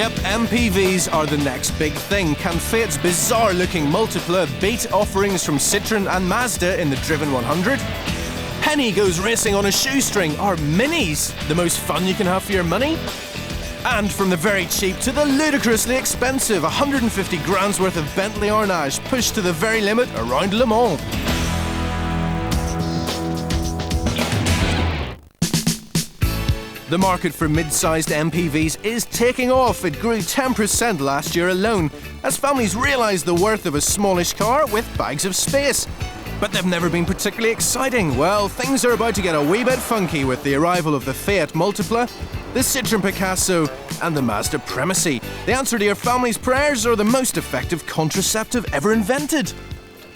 Yep, MPVs are the next big thing. Can Fiat's bizarre-looking Multiplier beat offerings from Citroën and Mazda in the Driven 100? Penny goes racing on a shoestring. Are minis the most fun you can have for your money? And from the very cheap to the ludicrously expensive, 150 grand's worth of Bentley Arnage pushed to the very limit around Le Mans. The market for mid-sized MPVs is taking off. It grew 10% last year alone, as families realise the worth of a smallish car with bags of space. But they've never been particularly exciting. Well, things are about to get a wee bit funky with the arrival of the Fiat Multiplier, the Citroën Picasso and the Mazda Premacy. The answer to your family's prayers, or the most effective contraceptive ever invented?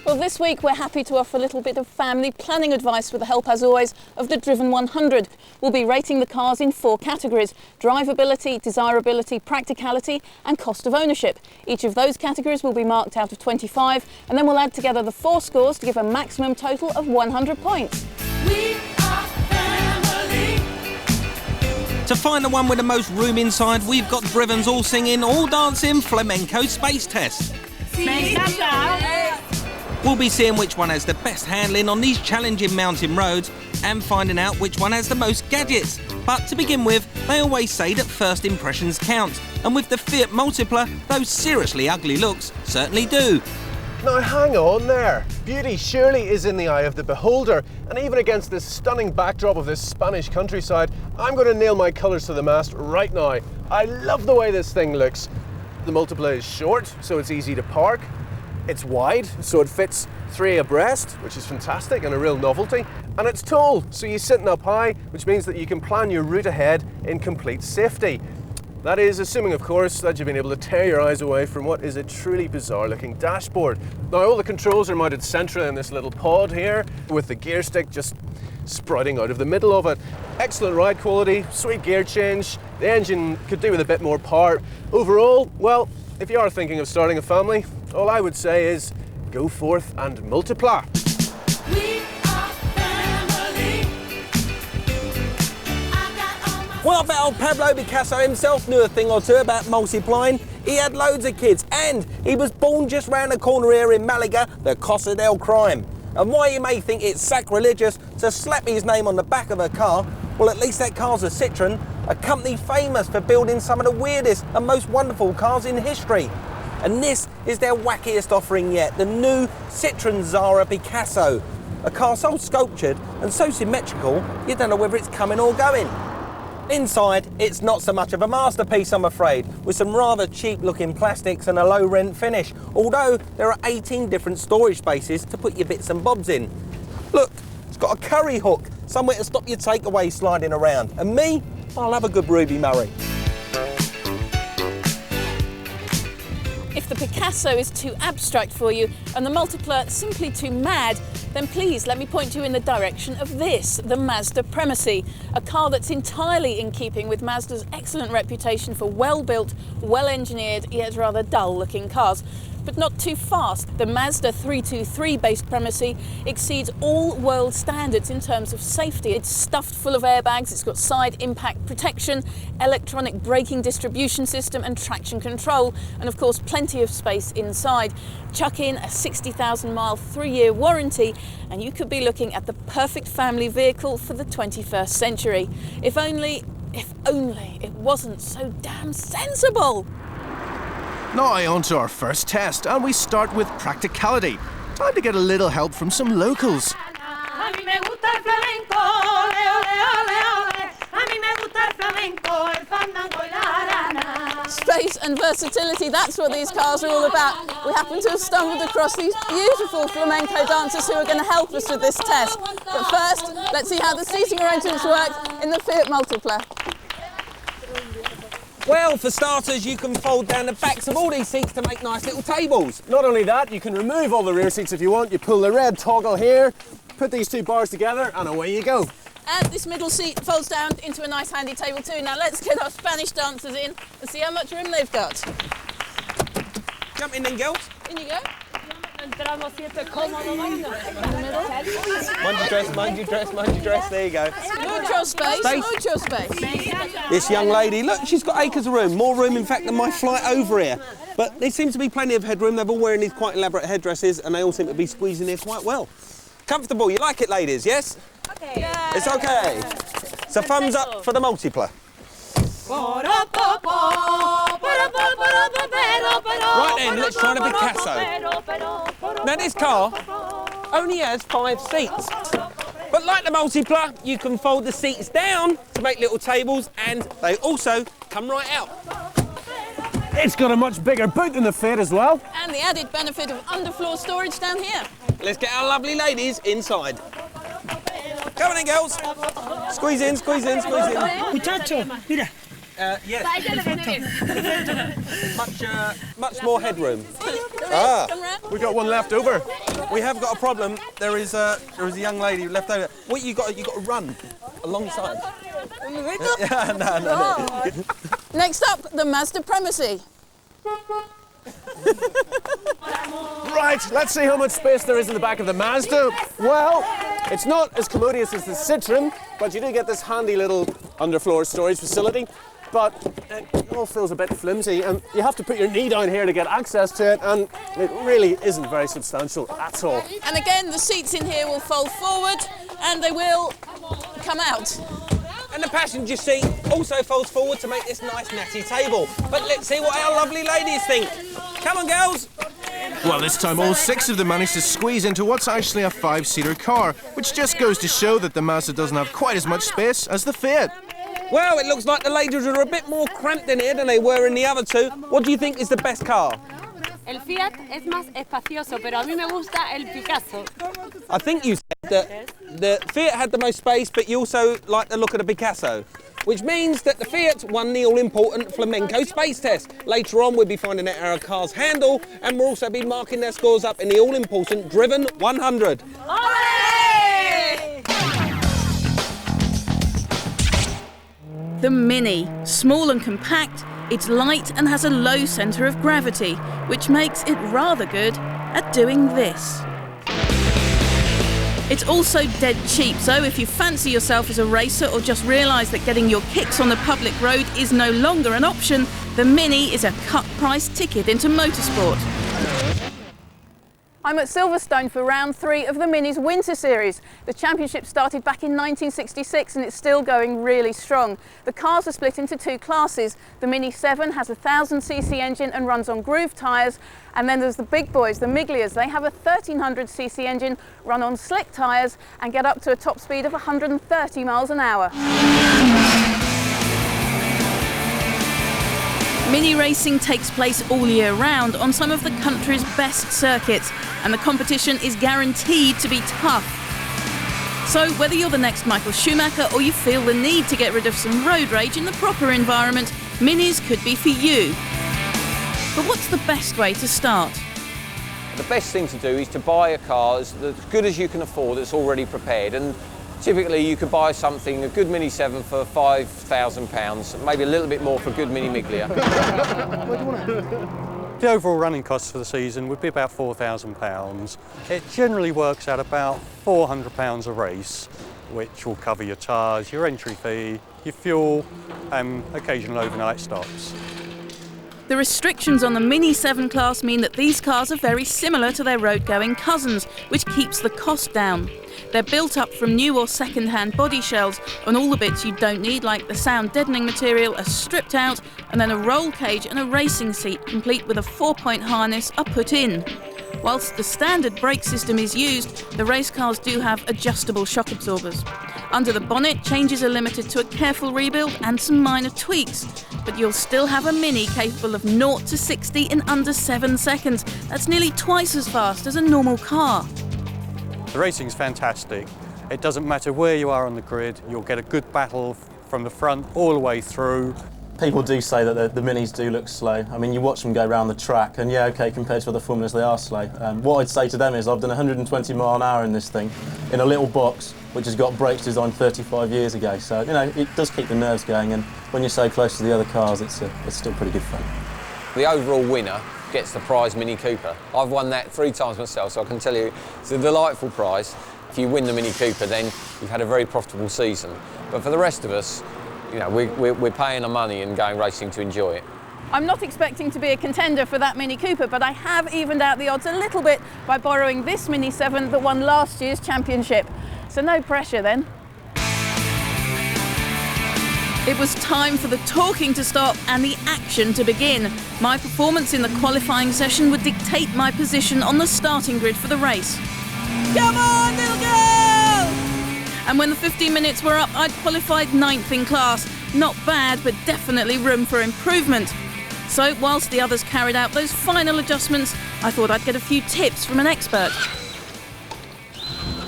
Well, this week we're happy to offer a little bit of family planning advice with the help, as always, of the Driven 100. We'll be rating the cars in 4 categories: drivability, desirability, practicality and cost of ownership. Each of those categories will be marked out of 25, and then we'll add together the 4 scores to give a maximum total of 100 points. We are family. To find the one with the most room inside, we've got Drivens all singing, all dancing flamenco space test. We'll be seeing which one has the best handling on these challenging mountain roads and finding out which one has the most gadgets. But to begin with, they always say that first impressions count. And with the Fiat Multiplier, those seriously ugly looks certainly do. Now hang on there. Beauty surely is in the eye of the beholder, and even against this stunning backdrop of this Spanish countryside, I'm going to nail my colours to the mast right now. I love the way this thing looks. The Multiplier is short, so it's easy to park. It's wide, so it fits 3 abreast, which is fantastic and a real novelty. And it's tall, so you're sitting up high, which means that you can plan your route ahead in complete safety. That is, assuming, of course, that you've been able to tear your eyes away from what is a truly bizarre-looking dashboard. Now, all the controls are mounted centrally in this little pod here, with the gear stick just sprouting out of the middle of it. Excellent ride quality, sweet gear change. The engine could do with a bit more power. Overall, well, if you are thinking of starting a family, all I would say is go forth and multiply. We are family. Well, I bet old Pablo Picasso himself knew a thing or two about multiplying. He had loads of kids, and he was born just round the corner here in Malaga, the Costa del Crime. And while you may think it's sacrilegious to slap his name on the back of a car, well, at least that car's a Citroën, a company famous for building some of the weirdest and most wonderful cars in history. And this is their wackiest offering yet, the new Citroën Zara Picasso. A car so sculptured and so symmetrical, you don't know whether it's coming or going. Inside, it's not so much of a masterpiece, I'm afraid, with some rather cheap-looking plastics and a low-rent finish, although there are 18 different storage spaces to put your bits and bobs in. Look, it's got a curry hook, somewhere to stop your takeaway sliding around. And me, I'll have a good Ruby Murray. If the Picasso is too abstract for you and the Multiplier simply too mad, then please let me point you in the direction of this, the Mazda Premacy, a car that's entirely in keeping with Mazda's excellent reputation for well-built, well-engineered, yet rather dull-looking cars. But not too fast. The Mazda 323-based Premacy exceeds all world standards in terms of safety. It's stuffed full of airbags, it's got side impact protection, electronic braking distribution system and traction control, and of course plenty of space inside. Chuck in a 60,000-mile 3-year warranty and you could be looking at the perfect family vehicle for the 21st century. If only it wasn't so damn sensible. Now on to our first test, and we start with practicality. Time to get a little help from some locals. Space and versatility, that's what these cars are all about. We happen to have stumbled across these beautiful flamenco dancers who are going to help us with this test. But first, let's see how the seating arrangements work in the Fiat Multiplier. Well, for starters, you can fold down the backs of all these seats to make nice little tables. Not only that, you can remove all the rear seats if you want. You pull the red toggle here, put these 2 bars together, and away you go. And this middle seat folds down into a nice handy table too. Now let's get our Spanish dancers in and see how much room they've got. Jump in then, girls. In you go. entramos y esto es cómodo. Mind your dress, mind your dress, mind your dress. There you go. Mucho space, mucho space. This young lady, look, she's got acres of room. More room, in fact, than my flight over here. But there seems to be plenty of headroom. They're all wearing these quite elaborate headdresses, and they all seem to be squeezing here quite well. Comfortable, you like it, ladies, yes? Okay. It's okay. So thumbs up for the Multiplier. Right then, let's try the Picasso. Now this car only has 5 seats. But like the Multiplier, you can fold the seats down to make little tables, and they also come right out. It's got a much bigger boot than the Fiat as well. And the added benefit of underfloor storage down here. Let's get our lovely ladies inside. Come on in, girls. Squeeze in, squeeze in, squeeze in. Muchacho, mira. Yes. Much more headroom. Come round. We got one left over. We have got a problem. There is a young lady left over. What you got to run alongside. Yeah, no. Next up, the Mazda Primacy. Right, let's see how much space there is in the back of the Mazda. Well, it's not as commodious as the Citroen, but you do get this handy little underfloor storage facility. But it all feels a bit flimsy, and you have to put your knee down here to get access to it, and it really isn't very substantial at all. And again, the seats in here will fold forward and they will come out. And the passenger seat also folds forward to make this nice natty table. But let's see what our lovely ladies think. Come on, girls. Well, this time all 6 of them managed to squeeze into what's actually a 5-seater car, which just goes to show that the Mazda doesn't have quite as much space as the Fiat. Well, it looks like the ladies are a bit more cramped in here than they were in the other two. What do you think is the best car? El Fiat es más espacioso, pero a mí me gusta el Picasso. I think you said that the Fiat had the most space, but you also like the look of the Picasso, which means that the Fiat won the all-important flamenco space test. Later on, we'll be finding out how our cars handle, and we'll also be marking their scores up in the all-important Driven 100. The Mini, small and compact, it's light and has a low centre of gravity, which makes it rather good at doing this. It's also dead cheap, so if you fancy yourself as a racer or just realise that getting your kicks on the public road is no longer an option, the Mini is a cut-price ticket into motorsport. I'm at Silverstone for round 3 of the Mini's Winter Series. The championship started back in 1966 and it's still going really strong. The cars are split into 2 classes. The Mini 7 has a 1000cc engine and runs on groove tyres. And then there's the big boys, the Miglias. They have a 1300cc engine, run on slick tyres and get up to a top speed of 130 miles an hour. Mini racing takes place all year round on some of the country's best circuits, and the competition is guaranteed to be tough. So whether you're the next Michael Schumacher or you feel the need to get rid of some road rage in the proper environment, Minis could be for you. But what's the best way to start? The best thing to do is to buy a car as good as you can afford that's already prepared, and typically you could buy something, a good Mini 7 for £5,000, maybe a little bit more for a good Mini Miglia. The overall running costs for the season would be about £4,000. It generally works out about £400 a race, which will cover your tyres, your entry fee, your fuel, and occasional overnight stops. The restrictions on the Mini 7 class mean that these cars are very similar to their road-going cousins, which keeps the cost down. They're built up from new or second-hand body shells, and all the bits you don't need, like the sound-deadening material, are stripped out, and then a roll cage and a racing seat, complete with a 4-point harness, are put in. Whilst the standard brake system is used, the race cars do have adjustable shock absorbers. Under the bonnet, changes are limited to a careful rebuild and some minor tweaks, but you'll still have a Mini capable of 0 to 60 in under 7 seconds. That's nearly twice as fast as a normal car. The racing's fantastic. It doesn't matter where you are on the grid, you'll get a good battle from the front all the way through. People do say that the Minis do look slow. I mean, you watch them go around the track, and yeah, okay, compared to other formulas, they are slow. What I'd say to them is I've done 120 mile an hour in this thing, in a little box, which has got brakes designed 35 years ago. So, you know, it does keep the nerves going, and when you're so close to the other cars, it's still pretty good fun. The overall winner gets the prize Mini Cooper. I've won that 3 times myself, so I can tell you it's a delightful prize. If you win the Mini Cooper, then you've had a very profitable season. But for the rest of us, you know, we're paying our money and going racing to enjoy it. I'm not expecting to be a contender for that Mini Cooper, but I have evened out the odds a little bit by borrowing this Mini 7 that won last year's championship. So no pressure then. It was time for the talking to stop and the action to begin. My performance in the qualifying session would dictate my position on the starting grid for the race. Come on, little girl! And when the 15 minutes were up, I'd qualified 9th in class. Not bad, but definitely room for improvement. So whilst the others carried out those final adjustments, I thought I'd get a few tips from an expert.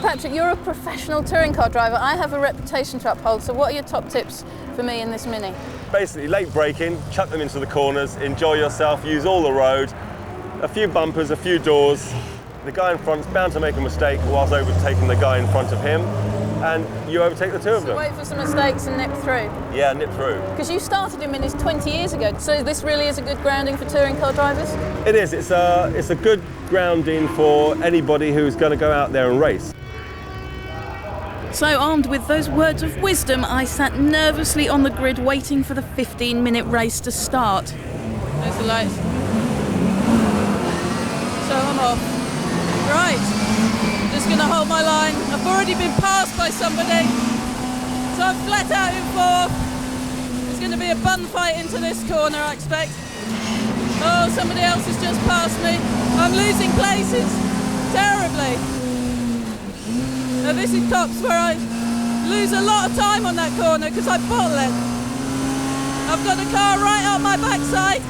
Patrick, you're a professional touring car driver. I have a reputation to uphold, so what are your top tips for me in this Mini? Basically, late braking, chuck them into the corners, enjoy yourself, use all the road, a few bumpers, a few doors. The guy in front's bound to make a mistake whilst overtaking the guy in front of him, and you overtake the two of them. Wait for some mistakes and nip through. Yeah, nip through. Because you started in Minis 20 years ago, so this really is a good grounding for touring car drivers? It is. It's a good grounding for anybody who's going to go out there and race. So armed with those words of wisdom, I sat nervously on the grid waiting for the 15-minute race to start. There's the lights. So I'm off. Right, just going to hold my line. I've already been passed by somebody, so I'm flat out in 4th. There's going to be a bun fight into this corner, I expect. Oh, somebody else has just passed me. I'm losing places terribly. Now this is tops where I lose a lot of time on that corner because I bottle it. I've got a car right up my backside.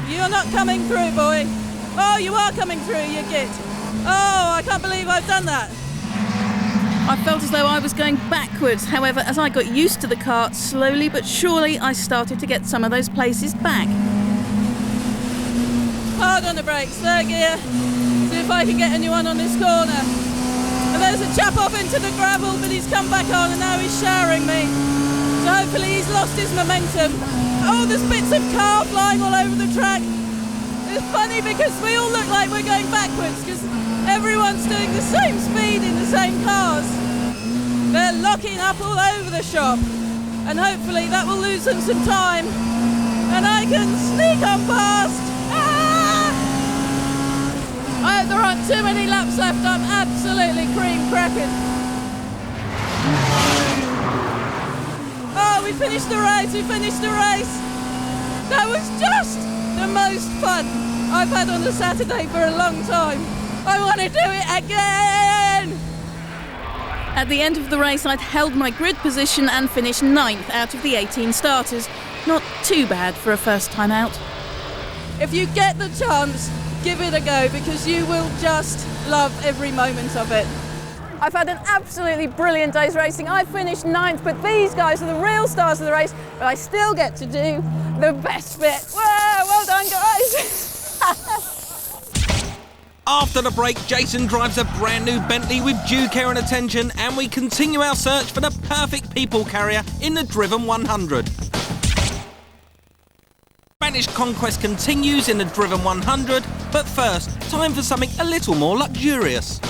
You're not coming through, boy. Oh, you are coming through, you git. Oh, I can't believe I've done that. I felt as though I was going backwards. However, as I got used to the car, slowly but surely I started to get some of those places back. Hard on the brakes, 3rd gear. See if I can get anyone on this corner. And there's a chap off into the gravel, but he's come back on and now he's showering me. So hopefully he's lost his momentum. Oh, there's bits of car flying all over the track. It's funny because we all look like we're going backwards because everyone's doing the same speed in the same cars. They're locking up all over the shop and hopefully that will lose them some time and I can sneak on past. I hope there aren't too many laps left. I'm absolutely cream cracking. Oh, we finished the race, That was just the most fun I've had on a Saturday for a long time. I want to do it again! At the end of the race, I'd held my grid position and finished 9th out of the 18 starters. Not too bad for a first time out. If you get the chance, give it a go because you will just love every moment of it. I've had an absolutely brilliant day's racing. I finished 9th, but these guys are the real stars of the race, but I still get to do the best bit. Whoa, well done, guys. After the break, Jason drives a brand new Bentley with due care and attention, and we continue our search for the perfect people carrier in the Driven 100. Spanish conquest continues in the Driven 100, but first, time for something a little more luxurious.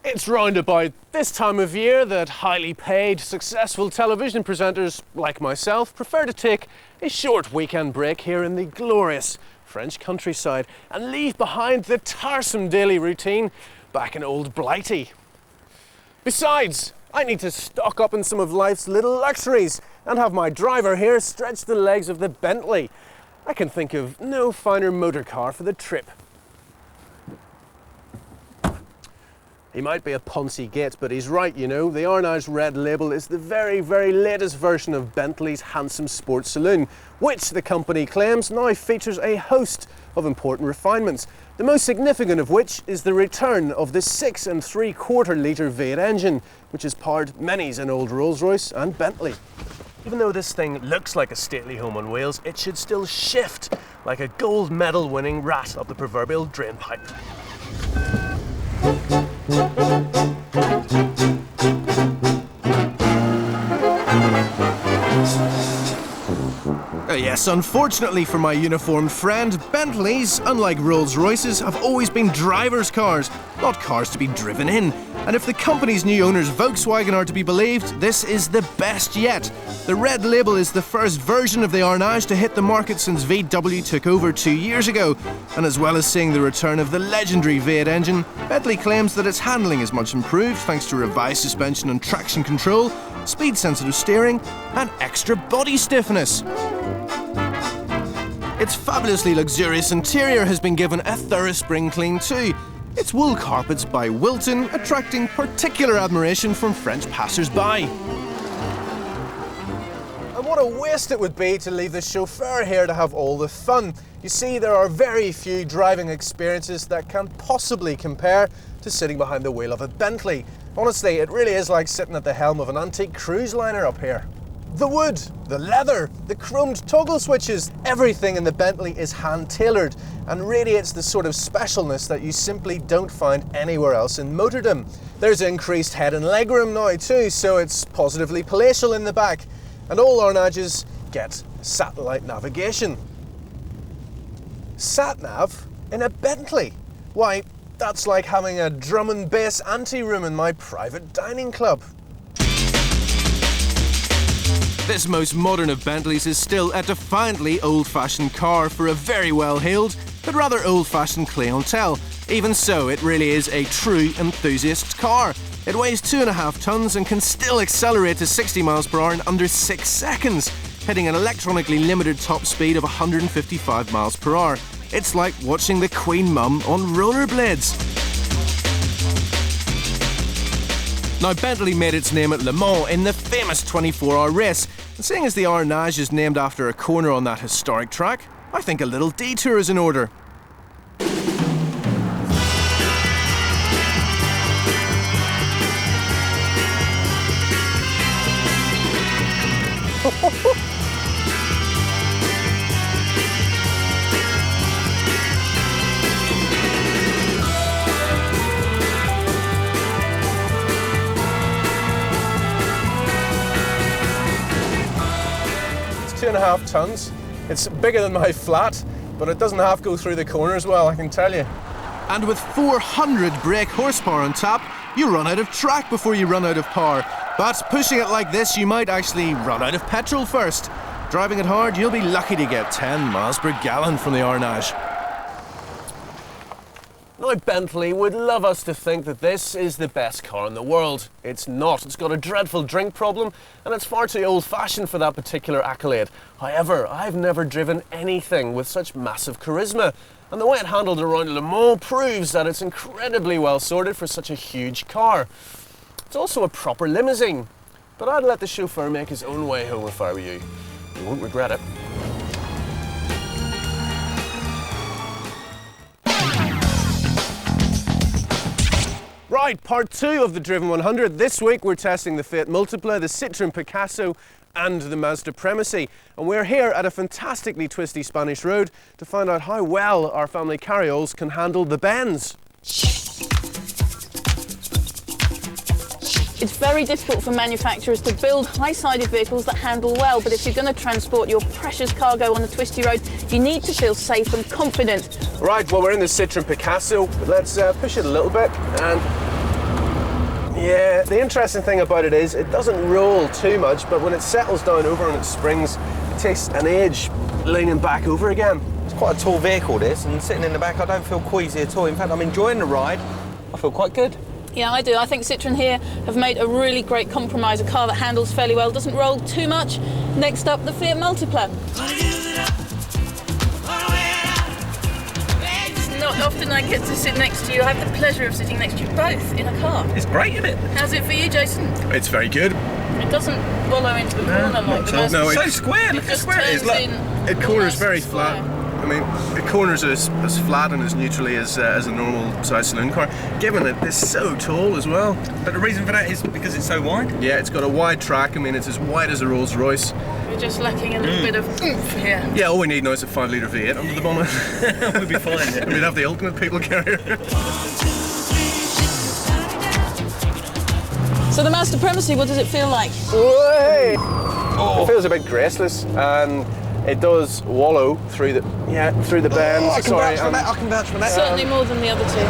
It's round about this time of year that highly paid, successful television presenters like myself prefer to take a short weekend break here in the glorious French countryside and leave behind the tiresome daily routine back in old Blighty. Besides, I need to stock up on some of life's little luxuries and have my driver here stretch the legs of the Bentley. I can think of no finer motor car for the trip. He might be a poncy git, but he's right, you know. The Arnage Red Label is the very, very latest version of Bentley's handsome sports saloon, which the company claims now features a host of important refinements, the most significant of which is the return of the 6 3/4 litre V8 engine, which has powered many's an old Rolls-Royce and Bentley. Even though this thing looks like a stately home on wheels, it should still shift like a gold medal winning rat up the proverbial drainpipe. yes, unfortunately for my uniformed friend, Bentleys, unlike Rolls-Royces, have always been drivers' cars, not cars to be driven in. And if the company's new owners Volkswagen are to be believed, this is the best yet. The red label is the first version of the Arnage to hit the market since VW took over 2 years ago. And as well as seeing the return of the legendary V8 engine, Bentley claims that its handling is much improved thanks to revised suspension and traction control, speed-sensitive steering, and extra body stiffness. Its fabulously luxurious interior has been given a thorough spring clean too. Its wool carpets by Wilton attracting particular admiration from French passers-by. And what a waste it would be to leave the chauffeur here to have all the fun. You see, there are very few driving experiences that can possibly compare to sitting behind the wheel of a Bentley. Honestly, it really is like sitting at the helm of an antique cruise liner up here. The wood, the leather, the chromed toggle switches, everything in the Bentley is hand-tailored and radiates the sort of specialness that you simply don't find anywhere else in motordom. There's increased head and legroom now too, so it's positively palatial in the back. And all Arnages get satellite navigation. Sat-nav in a Bentley? Why, that's like having a drum and bass ante-room in my private dining club. This most modern of Bentleys is still a defiantly old-fashioned car for a very well-heeled, but rather old-fashioned clientele. Even so, it really is a true enthusiast's car. It weighs 2.5 tons and can still accelerate to 60 miles per hour in under 6 seconds, hitting an electronically limited top speed of 155 miles per hour. It's like watching the Queen Mum on rollerblades. Now, Bentley made its name at Le Mans in the famous 24-hour race, and seeing as the Arnage is named after a corner on that historic track, I think a little detour is in order. It's 2.5 tons. It's bigger than my flat, but it doesn't half go through the corners well, I can tell you. And with 400 brake horsepower on tap, you run out of track before you run out of power. But pushing it like this, you might actually run out of petrol first. Driving it hard, you'll be lucky to get 10 miles per gallon from the Arnage. Now, Bentley would love us to think that this is the best car in the world. It's not. It's got a dreadful drink problem, and it's far too old-fashioned for that particular accolade. However, I've never driven anything with such massive charisma, and the way it handled around Le Mans proves that it's incredibly well sorted for such a huge car. It's also a proper limousine, but I'd let the chauffeur make his own way home if I were you. You won't regret it. Right, part 2 of the Driven 100. This week we're testing the Fiat Multiplier, the Citroën Picasso and the Mazda Premacy. And we're here at a fantastically twisty Spanish road to find out how well our family carrioles can handle the bends. It's very difficult for manufacturers to build high-sided vehicles that handle well, but if you're going to transport your precious cargo on a twisty road, you need to feel safe and confident. Right, well, we're in the Citroën Picasso, but let's push it a little bit. And yeah, the interesting thing about it is it doesn't roll too much, but when it settles down over on its springs, it takes an age leaning back over again. It's quite a tall vehicle, this, and sitting in the back, I don't feel queasy at all. In fact, I'm enjoying the ride. I feel quite good. Yeah, I do. I think Citroën here have made a really great compromise, a car that handles fairly well, doesn't roll too much. Next up, the Fiat Multiplier. It's not often I get to sit next to you. I have the pleasure of sitting next to you both in a car. It's great, isn't it? How's it for you, Jason? It's very good. It doesn't wallow into the corner like the Mazda. No, It's so square, look how square it is. Look. It corners very flat. I mean, it corners as flat and as neutrally as a normal size saloon car, given that it's so tall as well. But the reason for that is because it's so wide? Yeah, it's got a wide track. I mean, it's as wide as a Rolls Royce. We're just lacking a little bit of oomph here. Yeah, all we need now is a 5-litre V8 under the bonnet. We'll be fine, yeah. And we'd have the ultimate people carrier. So the Mazda Premacy, what does it feel like? It feels a bit graceless, and It does wallow through the bends. I can vouch for that. I can vouch for that. Certainly more than the other two.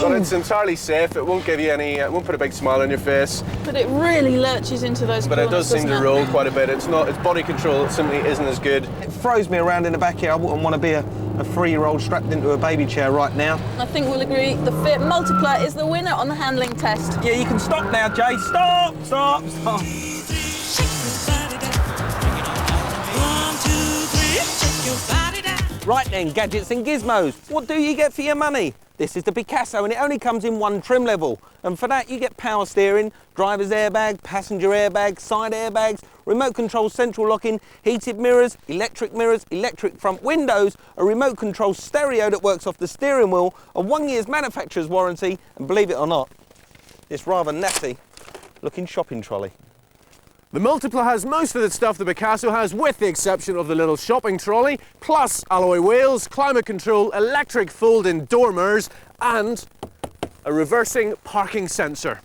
But it's entirely safe. It won't give you any. It won't put a big smile on your face. But it really lurches into those But corners, it does seem to doesn't it? roll quite a bit. It's not. Its body control simply isn't as good. It throws me around in the back here. I wouldn't want to be a 3-year-old strapped into a baby chair right now. I think we'll agree the Fiat Multiplier is the winner on the handling test. Yeah, you can stop now, Jay. Stop, stop, stop. Right then, gadgets and gizmos. What do you get for your money? This is the Picasso and it only comes in one trim level. And for that you get power steering, driver's airbag, passenger airbag, side airbags, remote control central locking, heated mirrors, electric front windows, a remote control stereo that works off the steering wheel, a 1 year's manufacturer's warranty, and believe it or not, this rather natty looking shopping trolley. The Multiplier has most of the stuff the Picasso has, with the exception of the little shopping trolley, plus alloy wheels, climate control, electric fold-in door mirrors, and a reversing parking sensor.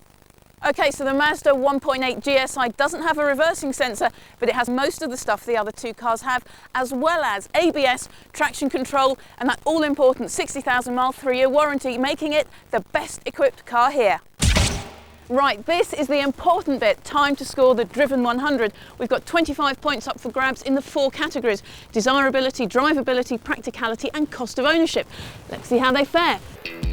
Okay, so the Mazda 1.8 GSI doesn't have a reversing sensor, but it has most of the stuff the other two cars have, as well as ABS, traction control, and that all-important 60,000 mile 3-year warranty, making it the best equipped car here. Right, this is the important bit, time to score the Driven 100. We've got 25 points up for grabs in the 4 categories: desirability, drivability, practicality and cost of ownership. Let's see how they fare.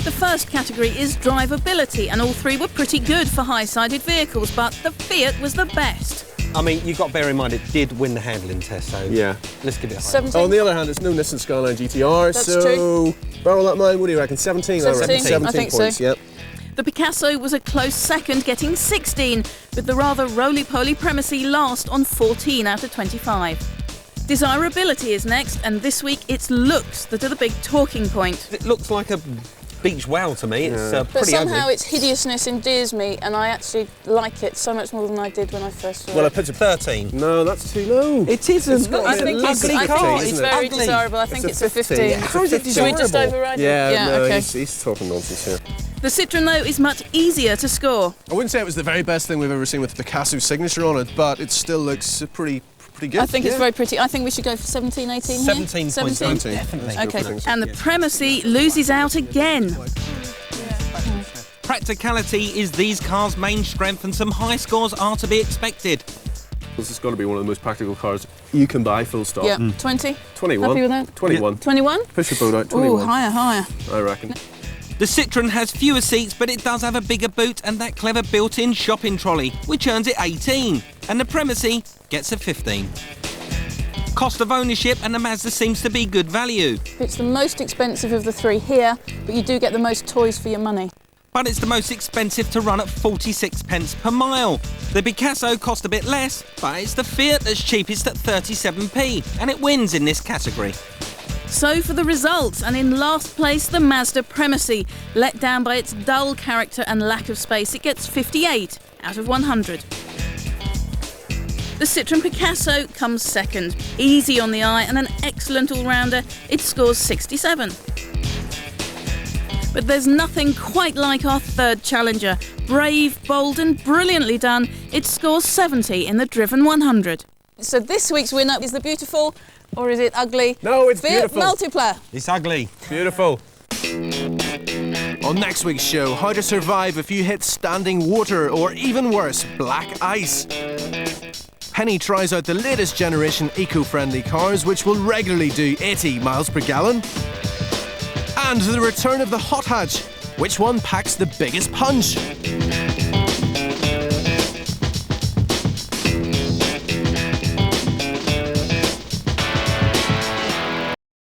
The first category is drivability, and all 3 were pretty good for high-sided vehicles, but the Fiat was the best. I mean, you've got to bear in mind it did win the handling test, so Yeah. let's give it a high. 17. On the other hand, it's no Nissan Skyline GTR, That's so true. bear all that in mind. What do you reckon? 17? I reckon 17, I think so. points, yep. The Picasso was a close second, getting 16, with the rather roly-poly Primacy last on 14 out of 25. Desirability is next, and this week it's looks that are the big talking point. It looks like a beach whale to me. It's But pretty somehow ugly. its hideousness endears me, and I actually like it so much more than I did when I first saw Well, I it. put it 13. No, that's too low. It isn't. got- I it's think an it's, ugly I car, think it's isn't it? very Ugly. desirable. I think it's a 15. How is it Should we just desirable? override Yeah, it? no, Okay. he's talking nonsense here. The Citroën, though, is much easier to score. I wouldn't say it was the very best thing we've ever seen with the Picasso signature on it, but it still looks pretty good. I think it's yeah. very pretty. I think we should go for 17, 18 here. 17 points. 17? Definitely. Okay, and the Primacy loses out again. Practicality is these cars' main strength and some high scores are to be expected. This has got to be one of the most practical cars you can buy, full stop. Yeah, 20? 21. Happy with that? 21. 21? Push your boat out, 21. Oh, higher. I reckon. The Citroën has fewer seats, but it does have a bigger boot and that clever built-in shopping trolley, which earns it 18. And the Primacy gets a 15. Cost of ownership, and the Mazda seems to be good value. It's the most expensive of the 3 here, but you do get the most toys for your money. But it's the most expensive to run at 46 pence per mile. The Picasso cost a bit less, but it's the Fiat that's cheapest at 37p, and it wins in this category. So for the results, and in last place, the Mazda Primacy. Let down by its dull character and lack of space, it gets 58 out of 100. The Citroën Picasso comes second. Easy on the eye and an excellent all-rounder, it scores 67. But there's nothing quite like our third challenger. Brave, bold and brilliantly done, it scores 70 in the Driven 100. So this week's winner is the beautiful, or is it ugly? No, it's Fiat beautiful. Multiplier. It's ugly. Beautiful. On next week's show, how to survive if you hit standing water or, even worse, black ice. Penny tries out the latest generation eco-friendly cars which will regularly do 80 miles per gallon. And the return of the hot hatch. Which one packs the biggest punch?